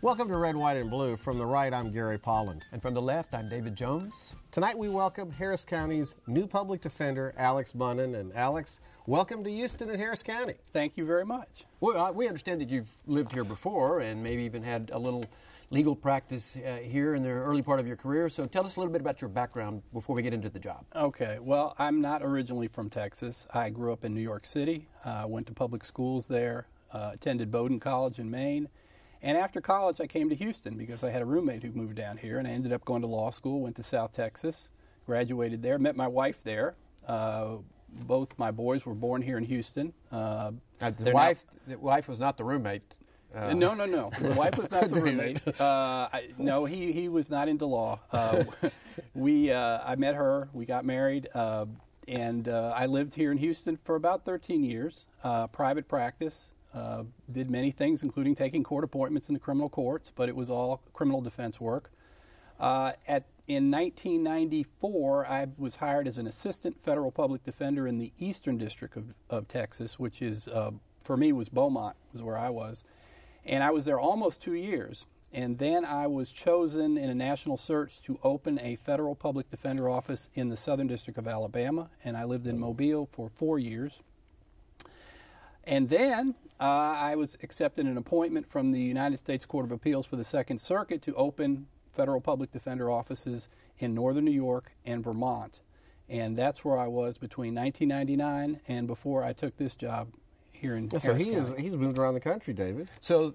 Welcome to Red, White, and Blue. From the right, I'm Gary Polland. And from the left, I'm David Jones. Tonight we welcome Harris County's new public defender, Alex Bunin. And Alex, welcome to Houston and Harris County. Thank you very much. Well, we understand that you've lived here before and maybe even had a little legal practice here in the early part of your career. So tell us a little bit about your background before we get into the job. Okay. Well, I'm not originally from Texas. I grew up in New York City, went to public schools there, attended Bunin College in Maine. And after college, I came to Houston because I had a roommate who moved down here, and I ended up going to law school, went to South Texas, graduated there, met my wife there. Both my boys were born here in Houston. The wife was not the roommate. No. The wife was not the roommate. No, he was not into law. I met her, we got married, and I lived here in Houston for about 13 years, private practice. Did many things, including taking court appointments in the criminal courts, but it was all criminal defense work. In 1994, I was hired as an assistant federal public defender in the Eastern District of Texas, which is, for me, was Beaumont, was where I was. And I was there almost 2 years. And then I was chosen in a national search to open a federal public defender office in the Southern District of Alabama, and I lived in Mobile for 4 years. And then I was accepted an appointment from the United States Court of Appeals for the Second Circuit to open federal public defender offices in northern New York and Vermont. And that's where I was between 1999 and before I took this job here in Harris County. He's moved around the country, David. So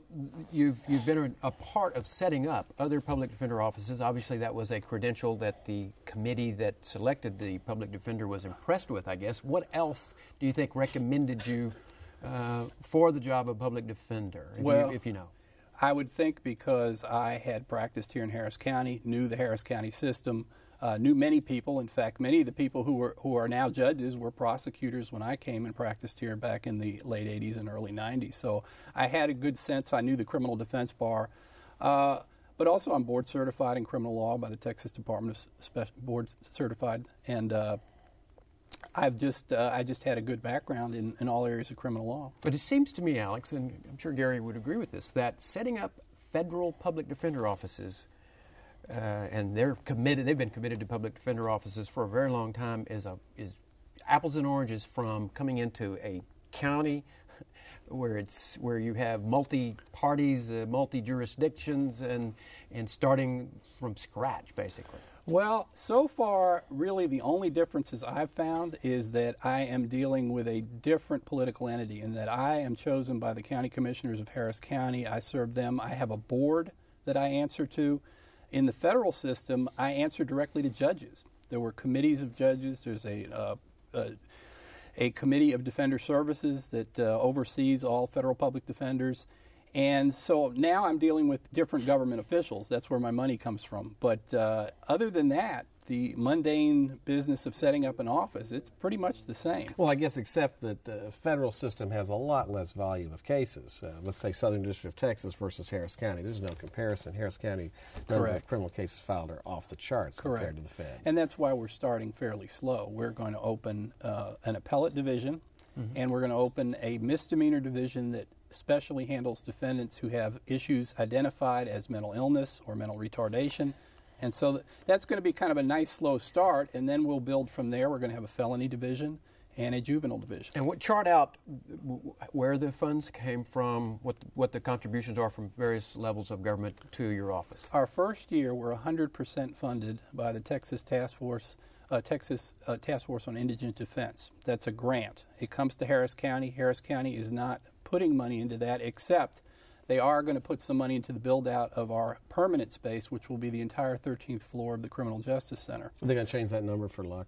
you've been a part of setting up other public defender offices. Obviously, that was a credential that the committee that selected the public defender was impressed with, I guess. What else do you think recommended you for the job of public defender, if you know? I would think because I had practiced here in Harris County, knew the Harris County system, knew many people. In fact, many of the people who are now judges were prosecutors when I came and practiced here back in the late 80s and early 90s. So I had a good sense. I knew the criminal defense bar. But also I'm board certified in criminal law by the Texas Department of Board Certified. And I just had a good background in all areas of criminal law. But it seems to me, Alex, and I'm sure Gary would agree with this, that setting up federal public defender offices, and they've been committed to public defender offices for a very long time, is apples and oranges from coming into a county where you have multi-parties, multi-jurisdictions, and starting from scratch, basically. Well, so far, really the only differences I've found is that I am dealing with a different political entity in that I am chosen by the county commissioners of Harris County. I serve them. I have a board that I answer to. In the federal system, I answer directly to judges. There were committees of judges. There's a committee of defender services that oversees all federal public defenders. And so now I'm dealing with different government officials. That's where my money comes from. But other than that, the mundane business of setting up an office, it's pretty much the same. Well, I guess except that the federal system has a lot less volume of cases. Let's say Southern District of Texas versus Harris County. There's no comparison. Harris County, number of criminal cases filed are off the charts compared to the feds. And that's why we're starting fairly slow. We're going to open an appellate division, and we're going to open a misdemeanor division that especially handles defendants who have issues identified as mental illness or mental retardation. And so that's going to be kind of a nice slow start, and then we'll build from there. We're going to have a felony division and a juvenile division. And chart out where the funds came from, what the contributions are from various levels of government to your office. Our first year, we're 100% funded by the Texas Task Force on Indigent Defense. That's a grant. It comes to Harris County. Harris County is not putting money into that, except they are going to put some money into the build-out of our permanent space, which will be the entire 13th floor of the Criminal Justice Center. Are they going to change that number for luck?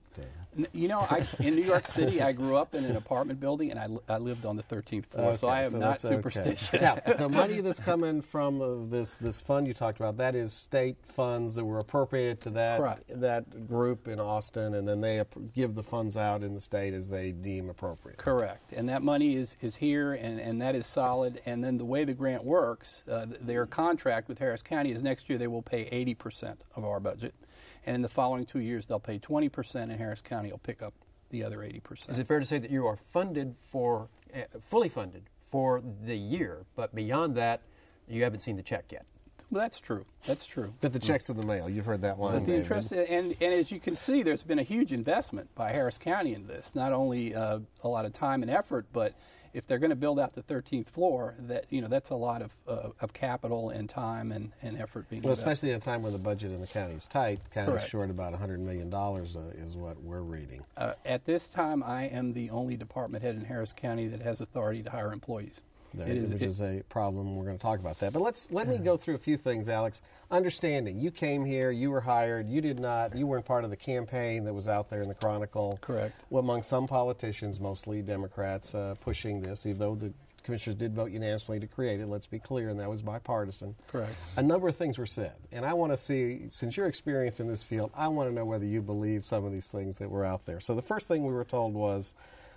You know, in New York City, I grew up in an apartment building, and I lived on the 13th floor, so I am not superstitious. Now, the money that's coming from this fund you talked about, that is state funds that were appropriated to that group in Austin, and then they give the funds out in the state as they deem appropriate. Correct. And that money is here, and that is solid. And then the way the grant works, their contract with Harris County is next year they will pay 80% of our budget. And in the following 2 years, they'll pay 20%, and Harris County will pick up the other 80%. Is it fair to say that you are funded fully funded for the year, but beyond that, you haven't seen the check yet? That's true. That's true. But the check's in the mail. You've heard that line. But the interest, and as you can see, there's been a huge investment by Harris County in this. Not only a lot of time and effort, but if they're going to build out the 13th floor, that's a lot of capital and time and effort being invested. Especially at a time when the budget in the county is tight. County is short about $100 million is what we're reading. At this time, I am the only department head in Harris County that has authority to hire employees. Which is a problem. We're going to talk about that. But let me go through a few things, Alex. Understanding, you came here, you were hired, you weren't part of the campaign that was out there in the Chronicle. Correct. Well, among some politicians, mostly Democrats, pushing this, even though the commissioners did vote unanimously to create it, let's be clear, and that was bipartisan. Correct. A number of things were said. And I want to see, since you're experienced in this field, I want to know whether you believe some of these things that were out there. So the first thing we were told was,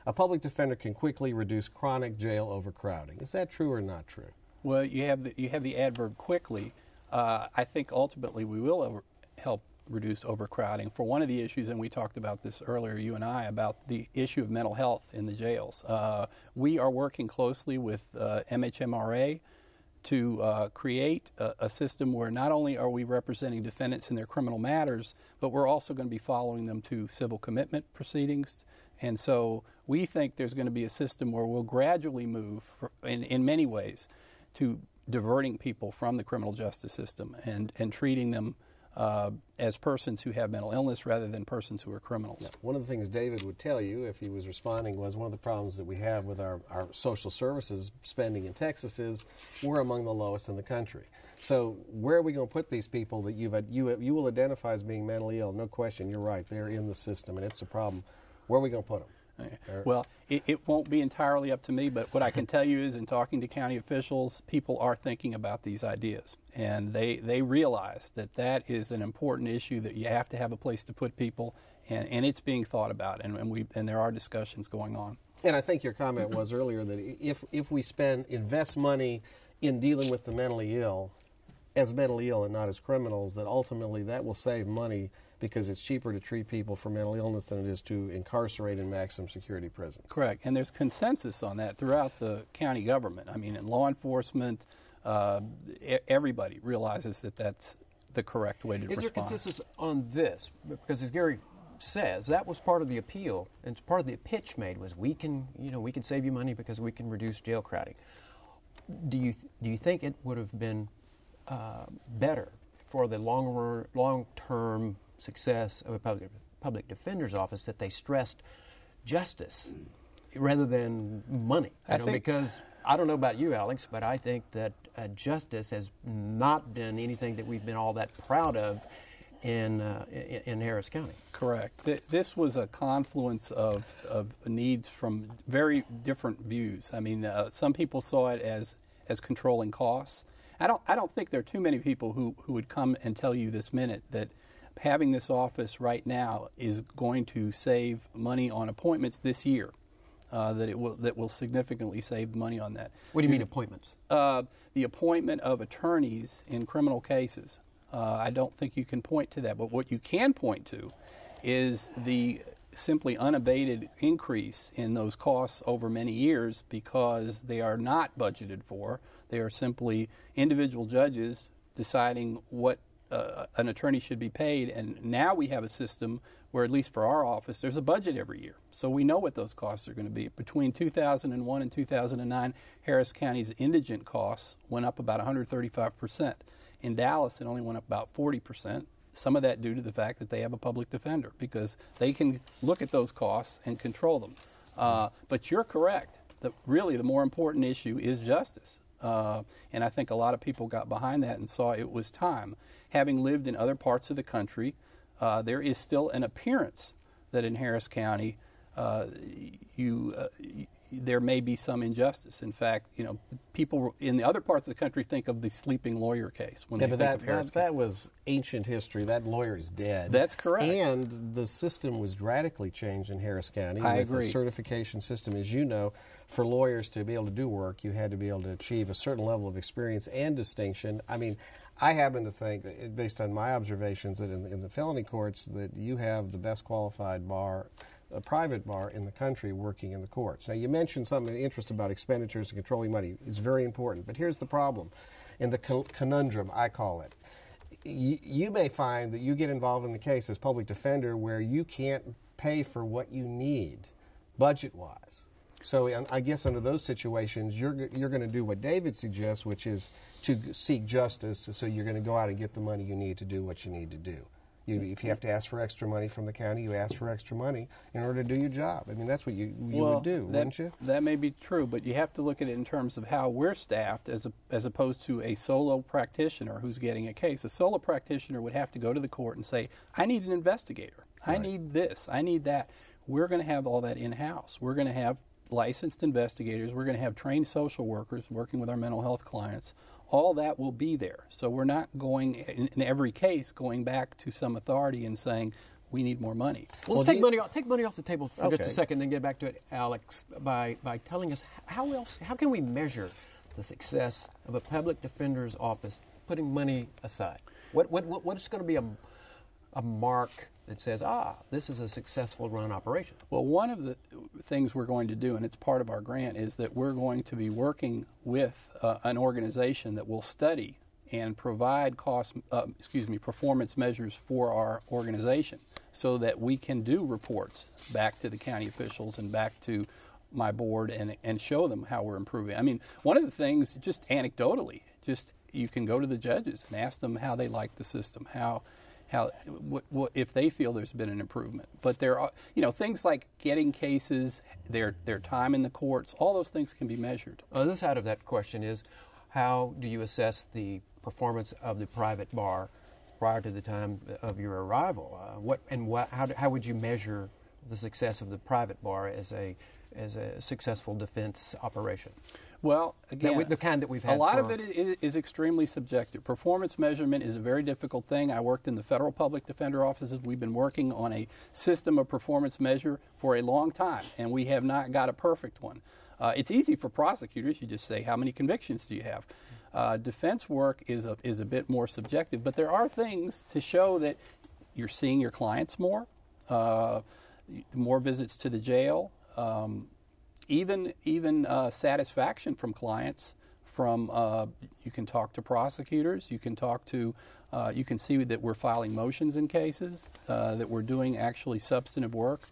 a public defender can quickly reduce chronic jail overcrowding. Is that true or not true? Well, you have the adverb quickly. I think ultimately we will help reduce overcrowding. For one of the issues, and we talked about this earlier, you and I, about the issue of mental health in the jails. We are working closely with MHMRA to create a system where not only are we representing defendants in their criminal matters, but we're also going to be following them to civil commitment proceedings. And so we think there's going to be a system where we'll gradually move, in many ways, to diverting people from the criminal justice system and treating them as persons who have mental illness rather than persons who are criminals. Now, one of the things David would tell you if he was responding was one of the problems that we have with our social services spending in Texas is we're among the lowest in the country. So where are we going to put these people that you will identify as being mentally ill? No question, you're right. They're in the system, and it's a problem. Where are we going to put them? Well, it won't be entirely up to me, but what I can tell you is in talking to county officials, people are thinking about these ideas. And they realize that is an important issue, that you have to have a place to put people, and it's being thought about, and there are discussions going on. And I think your comment was earlier that if we invest money in dealing with the mentally ill as mentally ill and not as criminals, that ultimately that will save money because it's cheaper to treat people for mental illness than it is to incarcerate in maximum security prison. Correct. And there's consensus on that throughout the county government. I mean, in law enforcement, everybody realizes that that's the correct way to respond. Is there consensus on this? Because as Gary says, that was part of the appeal, and part of the pitch made was we can save you money because we can reduce jail crowding. Do you think it would have been better for the long-term success of a public defender's office that they stressed justice rather than money? Because I don't know about you, Alex, but I think that justice has not been anything that we've been all that proud of in Harris County. Correct. This was a confluence of needs from very different views. I mean, some people saw it as controlling costs. I don't think there are too many people who would come and tell you this minute that having this office right now is going to save money on appointments this year. That will significantly save money on that. What do you mean appointments? The appointment of attorneys in criminal cases. I don't think you can point to that, but what you can point to is the simply unabated increase in those costs over many years because they are not budgeted for. They are simply individual judges deciding what an attorney should be paid, and now we have a system where, at least for our office, there's a budget every year. So we know what those costs are going to be. Between 2001 and 2009, Harris County's indigent costs went up about 135%. In Dallas, it only went up about 40%. Some of that due to the fact that they have a public defender, because they can look at those costs and control them. But you're correct. Really, the more important issue is justice. And I think a lot of people got behind that and saw it was time. Having lived in other parts of the country, there is still an appearance that in Harris County there may be some injustice. In fact, people in the other parts of the country think of the sleeping lawyer case when they think of Harris County. That was ancient history. That lawyer is dead. That's correct. And the system was radically changed in Harris County. I with agree. The certification system, as you know, for lawyers to be able to do work, you had to be able to achieve a certain level of experience and distinction. I mean, I happen to think, based on my observations, that in the felony courts, that you have the best qualified bar, a private bar in the country working in the courts. Now, you mentioned something of interest about expenditures and controlling money. It's very important. But here's the problem. in the conundrum, I call it. You may find that you get involved in a case as public defender where you can't pay for what you need, budget-wise. So I guess under those situations, you're going to do what David suggests, which is to seek justice. So you're going to go out and get the money you need to do what you need to do. If you have to ask for extra money from the county, you ask for extra money in order to do your job. I mean, that's what you would do, wouldn't you? That may be true, but you have to look at it in terms of how we're staffed as opposed to a solo practitioner who's getting a case. A solo practitioner would have to go to the court and say, I need an investigator. I need this. I need that. We're going to have all that in-house. We're going to have licensed investigators. We're going to have trained social workers working with our mental health clients. All that will be there. So we're not going, in every case, going back to some authority and saying, we need more money. Well, let's take money off the table for just a second, then get back to it, Alex, by telling us how can we measure the success of a public defender's office putting money aside? What is going to be a mark that says, this is a successful run operation? Well, one of the things we're going to do, and it's part of our grant, is that we're going to be working with an organization that will study and provide performance measures for our organization so that we can do reports back to the county officials and back to my board and show them how we're improving. I mean, one of the things, just anecdotally, you can go to the judges and ask them how they like the system, what if they feel there's been an improvement. But there are, things like getting cases, their time in the courts, all those things can be measured. The other side of that question is, how do you assess the performance of the private bar prior to the time of your arrival? How would you measure the success of the private bar as a successful defense operation? Well, again, the kind that we've had. A lot of it is extremely subjective. Performance measurement is a very difficult thing. I worked in the federal public defender offices. We've been working on a system of performance measure for a long time, and we have not got a perfect one. It's easy for prosecutors. You just say, how many convictions do you have? Defense work is a bit more subjective, but there are things to show that you're seeing your clients more visits to the jail, even satisfaction from clients. You can talk to prosecutors. You can see that we're filing motions in cases, that we're doing actually substantive work.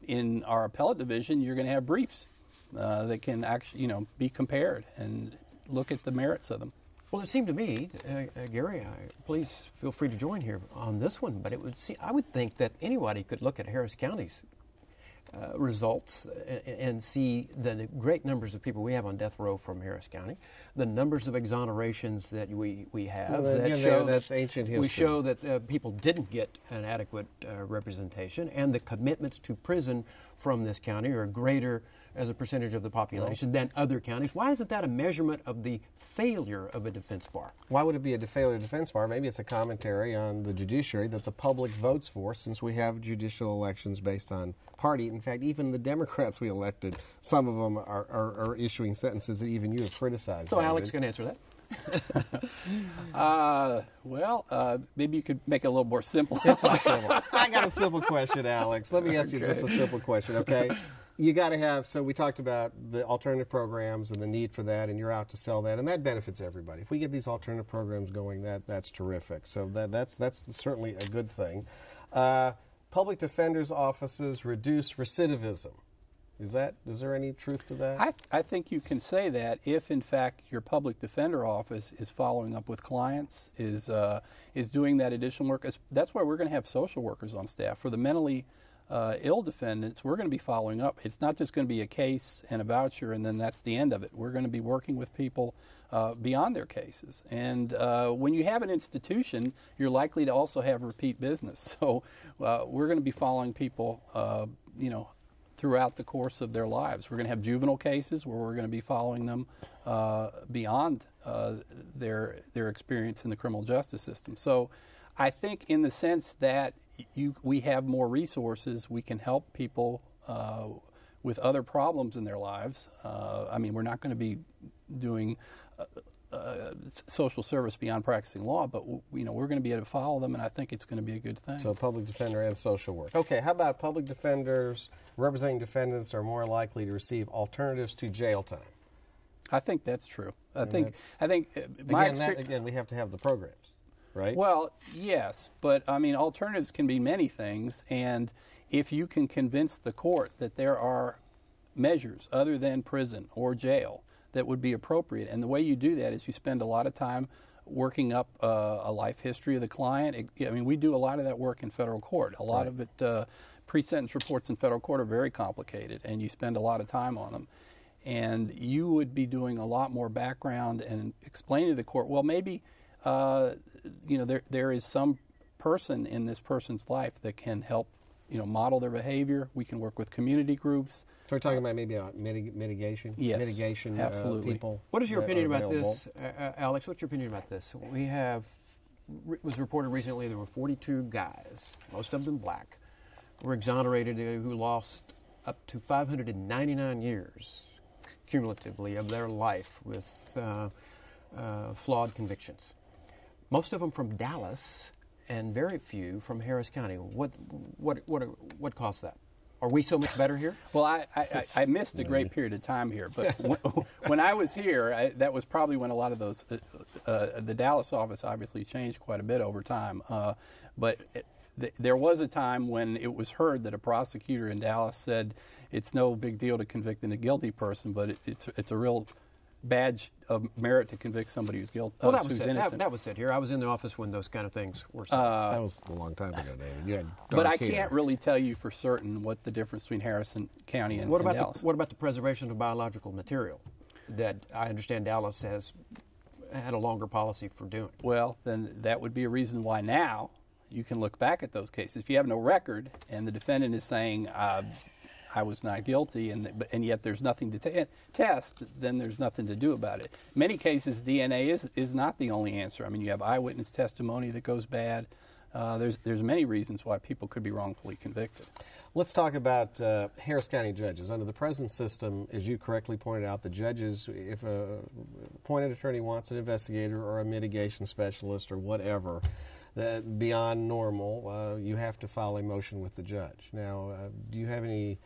In our appellate division, you're going to have briefs that can actually be compared and look at the merits of them. Well, it seemed to me, Gary, please feel free to join here on this one, but I would think that anybody could look at Harris County's results and see the great numbers of people we have on death row from Harris County, the numbers of exonerations that we have. That's ancient history. We show that people didn't get an adequate representation, and the commitments to prison from this county are greater as a percentage of the population than other counties. Why isn't that a measurement of the failure of a defense bar? Why would it be a failure of a defense bar? Maybe it's a commentary on the judiciary that the public votes for, since we have judicial elections based on party. In fact, even the Democrats we elected, some of them are issuing sentences that even you have criticized. So David. Alex can answer that. Maybe you could make it a little more simple. It's not simple. I got a simple question, Alex. Let me ask you just a simple question, okay? You got to have, so we talked about the alternative programs and the need for that, and you're out to sell that, and that benefits everybody. If we get these alternative programs going, that's terrific. So that's certainly a good thing. Public defenders' offices reduce recidivism. Is there any truth to that? I think you can say that if, in fact, your public defender office is following up with clients, is doing that additional work. That's why we're going to have social workers on staff. For the mentally ill defendants, we're going to be following up. It's not just going to be a case and a voucher, and then that's the end of it. We're going to be working with people beyond their cases. And when you have an institution, you're likely to also have repeat business. So we're going to be following people, throughout the course of their lives. We're going to have juvenile cases where we're going to be following them beyond their experience in the criminal justice system. So I think in the sense that we have more resources, we can help people with other problems in their lives. We're not going to be doing social service beyond practicing law, but we're going to be able to follow them, and I think it's going to be a good thing. So public defender and social work. Okay, how about public defenders representing defendants are more likely to receive alternatives to jail time? I think that's true. I think again, we have to have the programs, right? Well, yes, but I mean, alternatives can be many things, and if you can convince the court that there are measures other than prison or jail that would be appropriate, and the way you do that is you spend a lot of time working up a life history of the client. I mean, we do a lot of that work in federal court. A lot of it, pre-sentence reports in federal court are very complicated, and you spend a lot of time on them. And you would be doing a lot more background and explaining to the court, well, maybe there is some person in this person's life that can help model their behavior. We can work with community groups. So we're talking about maybe mitigation? Yes, mitigation, absolutely. People. What is your opinion about this, Alex? What's your opinion about this? It was reported recently there were 42 guys, most of them black, were exonerated who lost up to 599 years cumulatively of their life with flawed convictions. Most of them from Dallas, and very few from Harris County. What caused that? Are we so much better here? Well, I missed a great period of time here, but when I was here, that was probably when a lot of those, the Dallas office obviously changed quite a bit over time. But there was a time when it was heard that a prosecutor in Dallas said it's no big deal to convict a guilty person, but it's a real badge of merit to convict somebody who's guilty. Well, who's innocent. That was said here. I was in the office when those kind of things were said. That was a long time ago, David. You had but I can't really tell you for certain what the difference between Harrison County and Dallas. What about the preservation of biological material that I understand Dallas has had a longer policy for doing? Well, then that would be a reason why now you can look back at those cases. If you have no record and the defendant is saying, I was not guilty, and yet there's nothing to test, then there's nothing to do about it. In many cases, DNA is not the only answer. I mean, you have eyewitness testimony that goes bad. There's many reasons why people could be wrongfully convicted. Let's talk about Harris County judges. Under the present system, as you correctly pointed out, the judges, if a appointed attorney wants an investigator or a mitigation specialist or whatever, that beyond normal, you have to file a motion with the judge. Now, do you have any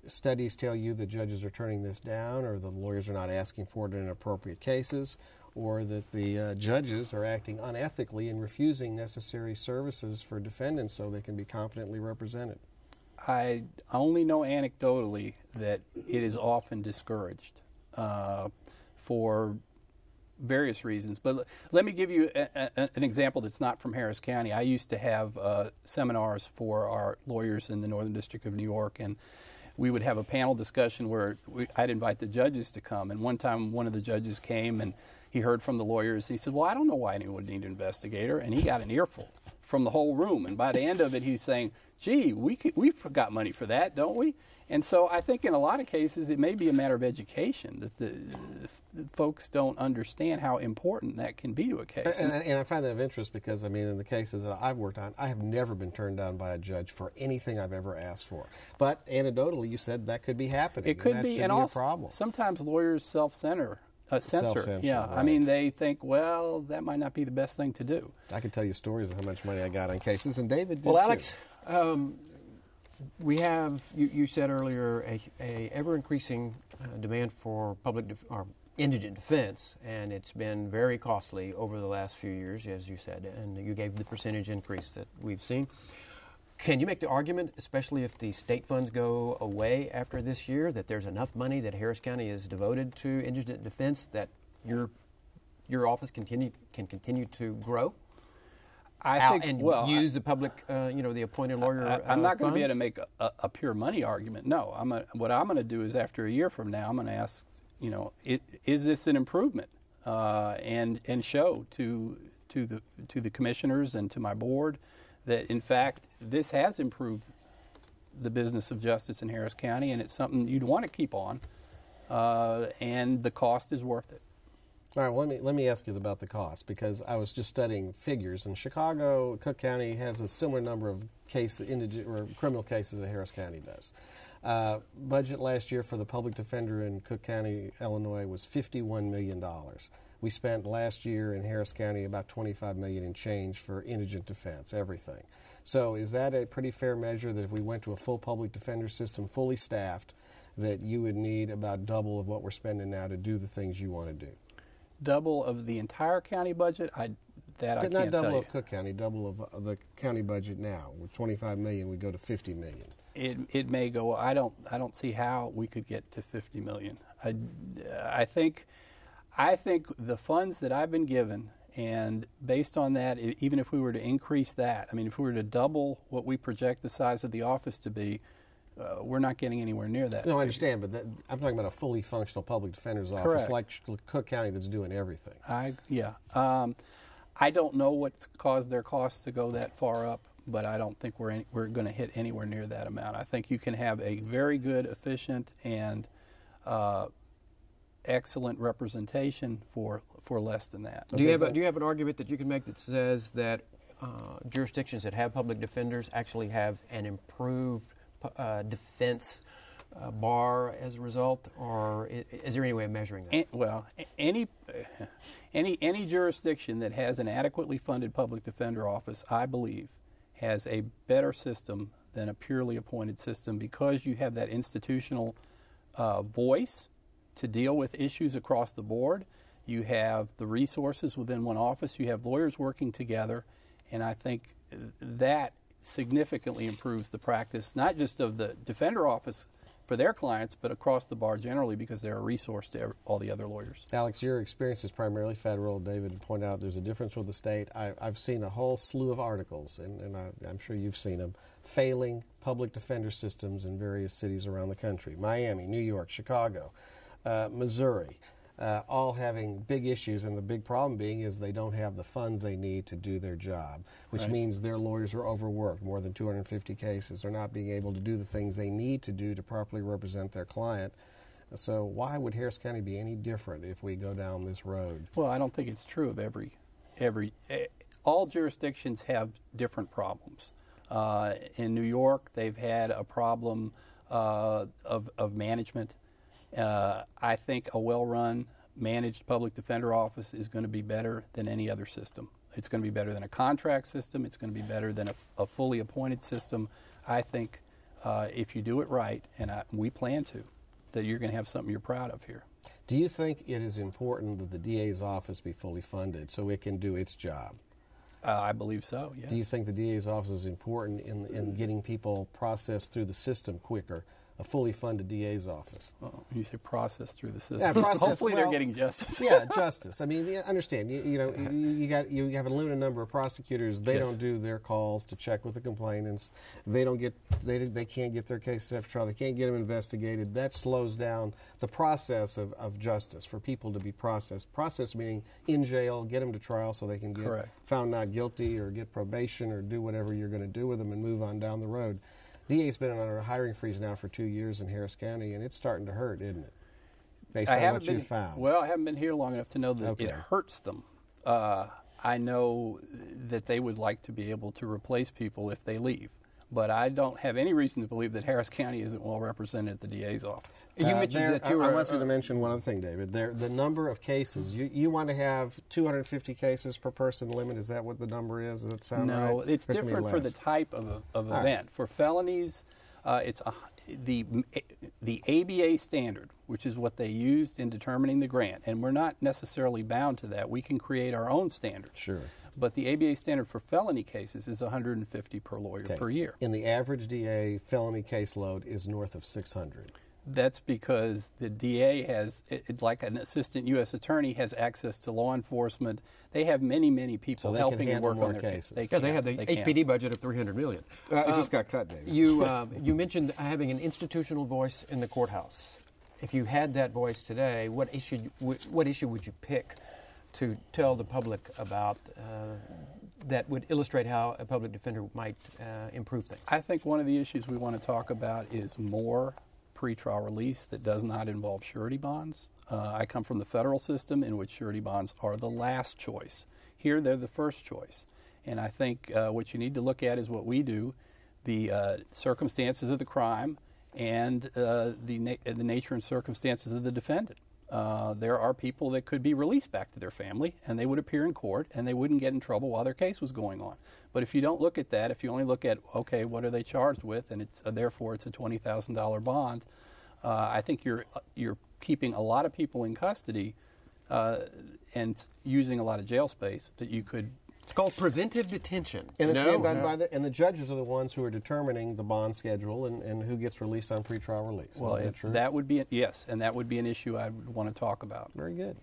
studies tell you that judges are turning this down, or the lawyers are not asking for it in appropriate cases, or that the judges are acting unethically and refusing necessary services for defendants so they can be competently represented? I only know anecdotally that it is often discouraged for various reasons. But let me give you an example that's not from Harris County. I used to have seminars for our lawyers in the Northern District of New York, and we would have a panel discussion where I'd invite the judges to come. And one time one of the judges came and he heard from the lawyers. He said, well, I don't know why anyone would need an investigator. And he got an earful from the whole room. And by the end of it, he's saying, gee, we've got money for that, don't we? And so I think in a lot of cases it may be a matter of education that the folks don't understand how important that can be to a case. And I find that of interest because, I mean, in the cases that I've worked on, I have never been turned down by a judge for anything I've ever asked for. But anecdotally, you said that could be happening. It could be, and also a problem. Sometimes lawyers censor. Yeah, right. I mean, they think, well, that might not be the best thing to do. I can tell you stories of how much money I got on cases, and David did Well, too. Alex, we have, you said earlier, a ever-increasing demand for or indigent defense, and it's been very costly over the last few years, as you said, and you gave the percentage increase that we've seen. Can you make the argument, especially if the state funds go away after this year, that there's enough money that Harris County is devoted to indigent defense that your office can continue to grow? Use the public, the appointed lawyer. I'm not going to be able to funds? make a pure money argument. No, what I'm going to do is after a year from now, I'm going to ask, is this an improvement, and show to the commissioners and to my board that in fact this has improved the business of justice in Harris County, and it's something you'd want to keep on, and the cost is worth it. All right, well, let me ask you about the cost, because I was just studying figures, and Chicago, Cook County has a similar number of criminal cases that Harris County does. Budget last year for the public defender in Cook County, Illinois, was $51 million. We spent last year in Harris County about $25 million in change for indigent defense, everything. So is that a pretty fair measure that if we went to a full public defender system, fully staffed, that you would need about double of what we're spending now to do the things you want to do? Double of the entire county budget? I can't tell you. Not double of Cook County, double of the county budget now. With $25 million, we go to $50 million. It may go. I don't see how we could get to $50 million. I think the funds that I've been given, and based on that, even if we were to increase that, I mean, if we were to double what we project the size of the office to be, we're not getting anywhere near that. No, I understand, but I'm talking about a fully functional public defender's office. Correct. Like Cook County that's doing everything. I don't know what's caused their costs to go that far up, but I don't think we're going to hit anywhere near that amount. I think you can have a very good, efficient, and excellent representation for less than that. Do you have an argument that you can make that says that jurisdictions that have public defenders actually have an improved defense bar as a result, or is there any way of measuring that? Any jurisdiction that has an adequately funded public defender office, I believe, has a better system than a purely appointed system, because you have that institutional voice to deal with issues across the board. You have the resources within one office. You have lawyers working together, and I think that significantly improves the practice, not just of the defender office for their clients, but across the bar generally, because they're a resource to all the other lawyers. Alex, your experience is primarily federal. David pointed out there's a difference with the state. I've seen a whole slew of articles, and I'm sure you've seen them, failing public defender systems in various cities around the country. Miami, New York, Chicago, Missouri, all having big issues, and the big problem being is they don't have the funds they need to do their job, which means their lawyers are overworked, more than 250 cases. They're not being able to do the things they need to do to properly represent their client. So why would Harris County be any different if we go down this road? Well, I don't think it's true of all jurisdictions have different problems. In New York, they've had a problem of management. I think a well-run, managed public defender office is going to be better than any other system. It's going to be better than a contract system. It's going to be better than a fully appointed system. I think if you do it right, and we plan to, that you're going to have something you're proud of here. Do you think it is important that the DA's office be fully funded so it can do its job? I believe so, yes. Do you think the DA's office is important in getting people processed through the system quicker? A fully funded DA's office. Well, you say process through the system. Yeah, Hopefully they're getting justice. Yeah, justice. I mean, understand. You have a limited number of prosecutors. They don't do their calls to check with the complainants. They can't get their cases after trial. They can't get them investigated. That slows down the process of justice for people to be processed. Process meaning in jail, get them to trial so they can get found not guilty or get probation or do whatever you're going to do with them and move on down the road. DA's been under a hiring freeze now for 2 years in Harris County, and it's starting to hurt, isn't it? Based on what you've found. Well, I haven't been here long enough to know that it hurts them. I know that they would like to be able to replace people if they leave. But I don't have any reason to believe that Harris County isn't well represented at the DA's office. You mentioned that you were... I was going to mention one other thing, David. The number of cases, you want to have 250 cases per person limit. Is that what the number is? Does that sound right? No, it's different for the type of event. Right. For felonies, it's the ABA standard, which is what they used in determining the grant. And we're not necessarily bound to that. We can create our own standard. Sure. But the ABA standard for felony cases is 150 per lawyer per year. And the average DA felony caseload is north of 600. That's because the DA has, like an assistant U.S. attorney, has access to law enforcement. They have many, many people helping and work on their cases. They have the HPD budget of $300 million. It just got cut, David. You mentioned having an institutional voice in the courthouse. If you had that voice today, what issue would you pick to tell the public about that would illustrate how a public defender might improve things? I think one of the issues we want to talk about is more pretrial release that does not involve surety bonds. I come from the federal system in which surety bonds are the last choice. Here they're the first choice. And I think what you need to look at is what we do, the circumstances of the crime and the nature and circumstances of the defendant. There are people that could be released back to their family, and they would appear in court, and they wouldn't get in trouble while their case was going on. But if you don't look at that, if you only look at, okay, what are they charged with, and therefore it's a $20,000 bond, I think you're keeping a lot of people in custody and using a lot of jail space that you could. It's called preventive detention. And it's being done by and the judges are the ones who are determining the bond schedule and who gets released on pretrial release. Well, that would be and that would be an issue I would want to talk about. Very good.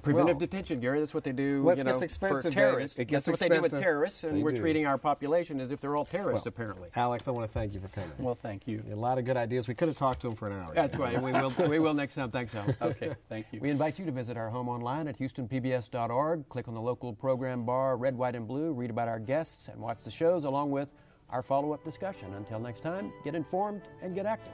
Preventive detention, Gary. That's what they do. Well, it gets expensive, for terrorists. It gets that's what expensive. they do with terrorists, and we're treating our population as if they're all terrorists. Well, apparently. Alex, I want to thank you for coming. Well, thank you. A lot of good ideas. We could have talked to him for an hour. That's right. We will next time. Thanks, Al. Okay. Thank you. We invite you to visit our home online at HoustonPBS.org. Click on the local program bar, red, white, and blue. Read about our guests and watch the shows along with our follow-up discussion. Until next time, get informed and get active.